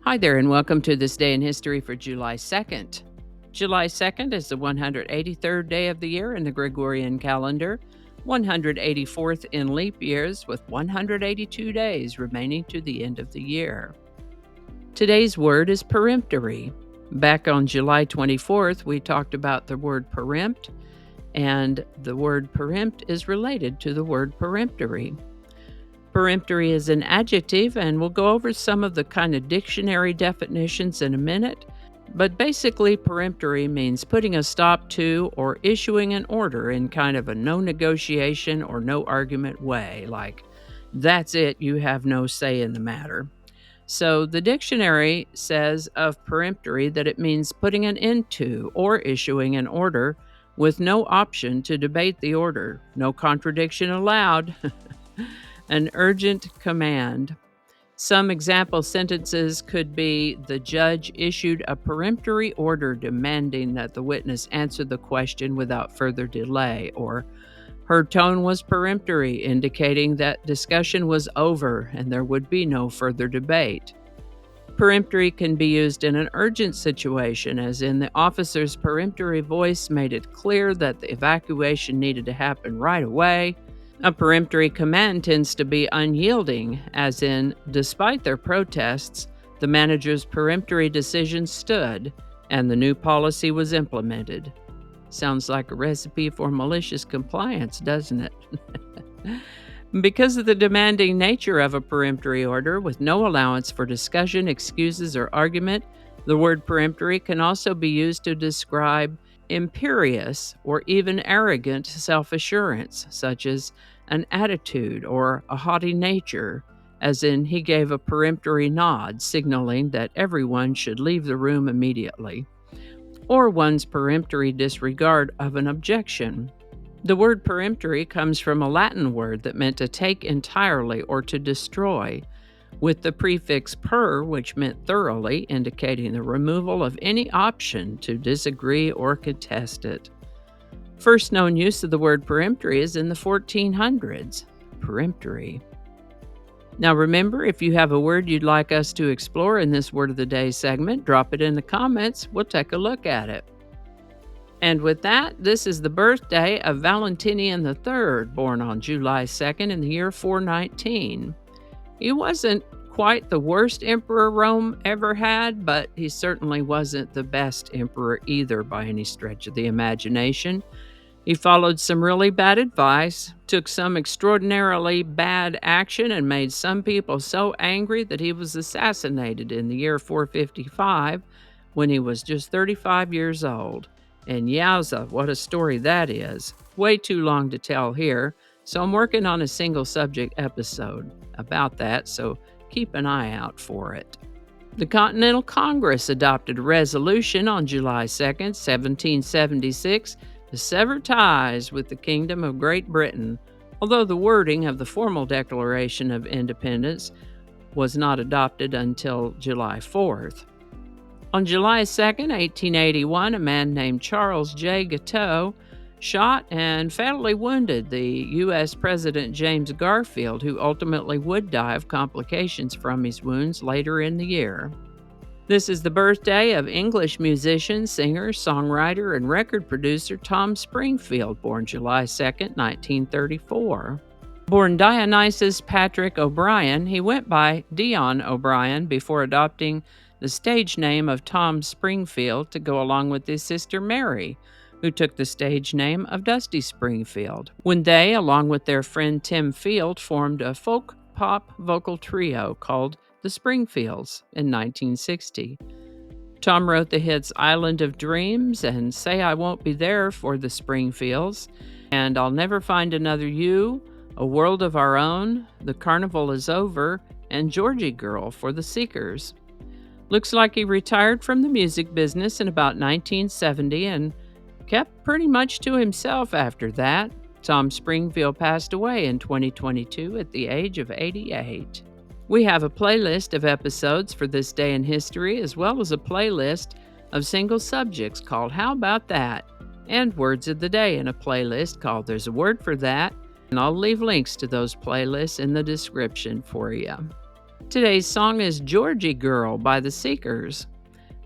Hi there, and welcome to this day in history for July 2nd. July 2nd is the 183rd day of the year in the Gregorian calendar, 184th in leap years, with 182 days remaining to the end of the year. Today's word is peremptory. Back on July 24th, we talked about the word perempt, and the word perempt is related to the word peremptory. Peremptory is an adjective, and we'll go over some of the kind of dictionary definitions in a minute. But basically, peremptory means putting a stop to or issuing an order in kind of a no negotiation or no argument way, like, that's it, you have no say in the matter. So the dictionary says of peremptory that it means putting an end to or issuing an order with no option to debate the order, no contradiction allowed. An urgent command. Some example sentences could be the judge issued a peremptory order demanding that the witness answer the question without further delay, or her tone was peremptory, indicating that discussion was over and there would be no further debate. Peremptory can be used in an urgent situation, as in the officer's peremptory voice made it clear that the evacuation needed to happen right away. A peremptory command tends to be unyielding, as in, despite their protests, the manager's peremptory decision stood, and the new policy was implemented. Sounds like a recipe for malicious compliance, doesn't it? Because of the demanding nature of a peremptory order, with no allowance for discussion, excuses, or argument, the word peremptory can also be used to describe imperious or even arrogant self-assurance, such as an attitude or a haughty nature, as in he gave a peremptory nod, signaling that everyone should leave the room immediately, or one's peremptory disregard of an objection. The word peremptory comes from a Latin word that meant to take entirely or to destroy, with the prefix per, which meant thoroughly, indicating the removal of any option to disagree or contest it. First known use of the word peremptory is in the 1400s. Peremptory. Now remember, if you have a word you'd like us to explore in this Word of the Day segment, drop it in the comments. We'll take a look at it. And with that, this is the birthday of Valentinian III, born on July 2nd in the year 419. He wasn't quite the worst emperor Rome ever had, but he certainly wasn't the best emperor either by any stretch of the imagination. He followed some really bad advice, took some extraordinarily bad action, and made some people so angry that he was assassinated in the year 455 when he was just 35 years old. And yowza, what a story that is. Way too long to tell here, so I'm working on a single subject episode about that, so keep an eye out for it. The Continental Congress adopted a resolution on July 2nd, 1776, to sever ties with the Kingdom of Great Britain, although the wording of the formal Declaration of Independence was not adopted until July 4th. On July 2nd, 1881, a man named Charles J. Guiteau shot and fatally wounded the U.S. President James Garfield, who ultimately would die of complications from his wounds later in the year. This is the birthday of English musician, singer, songwriter, and record producer Tom Springfield, born July 2nd, 1934. Born Dionysus Patrick O'Brien, he went by Dion O'Brien before adopting the stage name of Tom Springfield to go along with his sister Mary, who took the stage name of Dusty Springfield, when they, along with their friend Tim Field, formed a folk pop vocal trio called the Springfields in 1960. Tom wrote the hits Island of Dreams and Say I Won't Be There for the Springfields, and I'll Never Find Another You, A World of Our Own, The Carnival Is Over, and Georgie Girl for the Seekers. Looks like he retired from the music business in about 1970 and kept pretty much to himself after that. Tom Springfield passed away in 2022 at the age of 88. We have a playlist of episodes for this day in history, as well as a playlist of single subjects called How About That? And Words of the Day in a playlist called There's a Word for That, and I'll leave links to those playlists in the description for you. Today's song is Georgie Girl by the Seekers.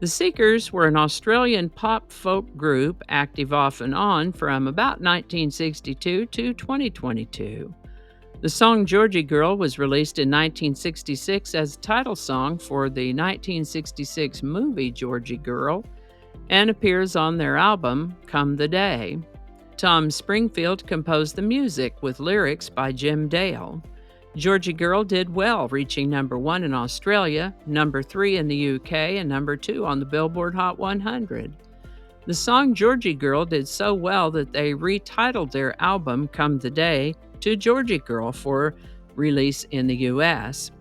The Seekers were an Australian pop folk group active off and on from about 1962 to 2022. The song Georgie Girl was released in 1966 as a title song for the 1966 movie Georgie Girl and appears on their album Come the Day. Tom Springfield composed the music with lyrics by Jim Dale. Georgie Girl did well, reaching number 1 in Australia, number 3 in the UK, and number 2 on the Billboard Hot 100. The song Georgie Girl did so well that they retitled their album Come the Day to Georgie Girl for release in the US.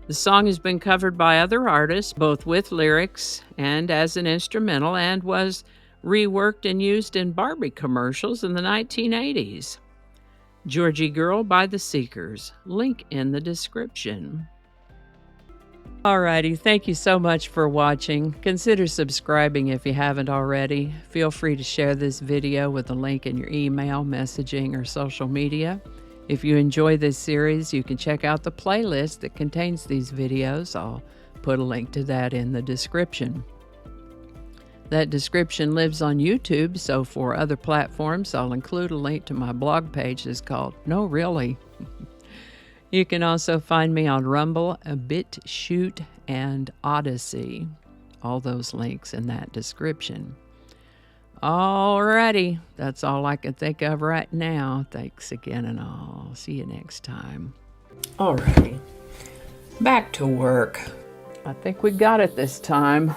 The song has been covered by other artists, both with lyrics and as an instrumental, and was reworked and used in Barbie commercials in the 1980s. Georgie Girl by the Seekers. Link in the description. Alrighty, thank you so much for watching. Consider subscribing if you haven't already. Feel free to share this video with a link in your email, messaging, or social media. If you enjoy this series, you can check out the playlist that contains these videos. I'll put a link to that in the description. That description lives on YouTube, so for other platforms, I'll include a link to my blog page that's called No Really. You can also find me on Rumble, BitChute, and Odyssey. All those links in that description. Alrighty, that's all I can think of right now. Thanks again, and I'll see you next time. Alrighty, back to work. I think we got it this time.